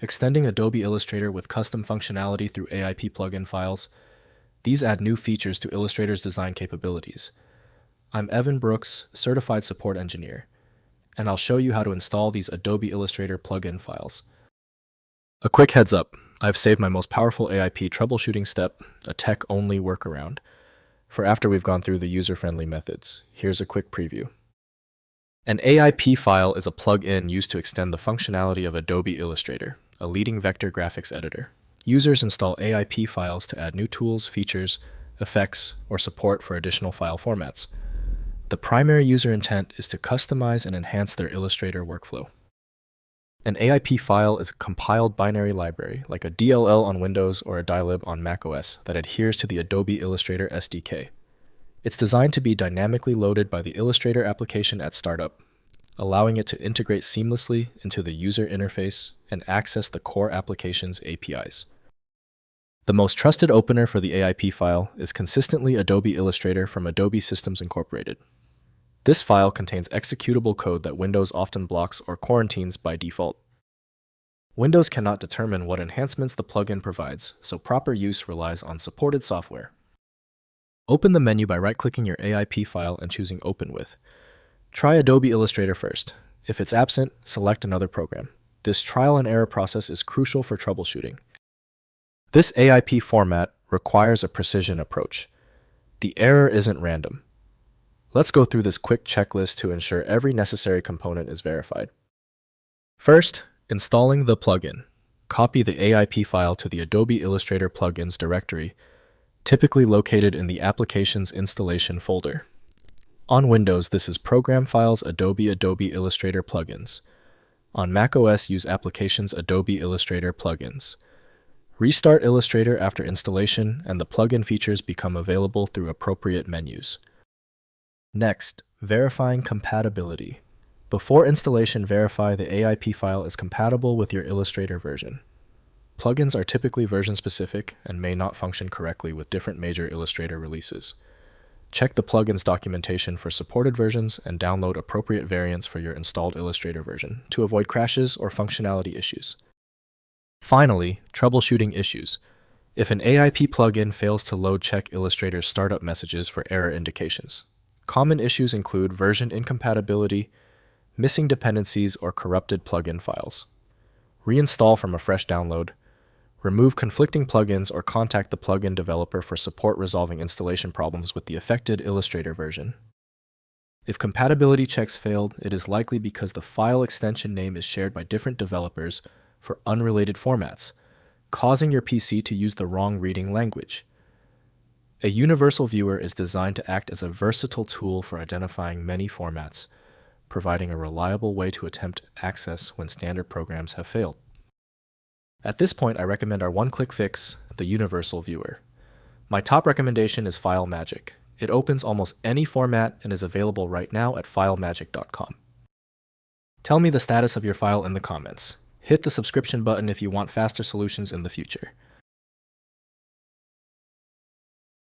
extending Adobe Illustrator with custom functionality through AIP plugin files. These add new features to Illustrator's design capabilities. I'm Evan Brooks, Certified Support Engineer, and I'll show you how to install these Adobe Illustrator plugin files. A quick heads up, I've saved my most powerful AIP troubleshooting step, a tech-only workaround, for after we've gone through the user-friendly methods. Here's a quick preview. An AIP file is a plugin used to extend the functionality of Adobe Illustrator, a leading vector graphics editor. Users install AIP files to add new tools, features, effects, or support for additional file formats. The primary user intent is to customize and enhance their Illustrator workflow. An AIP file is a compiled binary library, like a DLL on Windows or a dylib on macOS, that adheres to the Adobe Illustrator SDK. It's designed to be dynamically loaded by the Illustrator application at startup, allowing it to integrate seamlessly into the user interface and access the core application's APIs. The most trusted opener for the AIP file is consistently Adobe Illustrator from Adobe Systems Incorporated. This file contains executable code that Windows often blocks or quarantines by default. Windows cannot determine what enhancements the plugin provides, so proper use relies on supported software. Open the menu by right-clicking your AIP file and choosing Open With. Try Adobe Illustrator first. If it's absent, select another program. This trial and error process is crucial for troubleshooting. This AIP format requires a precision approach. The error isn't random. Let's go through this quick checklist to ensure every necessary component is verified. First, installing the plugin. Copy the AIP file to the Adobe Illustrator plugins directory, typically located in the Applications Installation folder. On Windows, this is Program Files Adobe Illustrator Plugins. On macOS, use Applications Adobe Illustrator Plugins. Restart Illustrator after installation, and the plugin features become available through appropriate menus. Next, verifying compatibility. Before installation, verify the AIP file is compatible with your Illustrator version. Plugins are typically version-specific and may not function correctly with different major Illustrator releases. Check the plugin's documentation for supported versions and download appropriate variants for your installed Illustrator version to avoid crashes or functionality issues. Finally, troubleshooting issues. If an AIP plugin fails to load, check Illustrator's startup messages for error indications. Common issues include version incompatibility, missing dependencies, or corrupted plugin files. Reinstall from a fresh download. Remove conflicting plugins or contact the plugin developer for support resolving installation problems with the affected Illustrator version. If compatibility checks failed, it is likely because the file extension name is shared by different developers for unrelated formats, causing your PC to use the wrong reading language. A universal viewer is designed to act as a versatile tool for identifying many formats, providing a reliable way to attempt access when standard programs have failed. At this point, I recommend our one-click fix, the Universal Viewer. My top recommendation is FileMagick. It opens almost any format and is available right now at filemagick.com. Tell me the status of your file in the comments. Hit the subscription button if you want faster solutions in the future.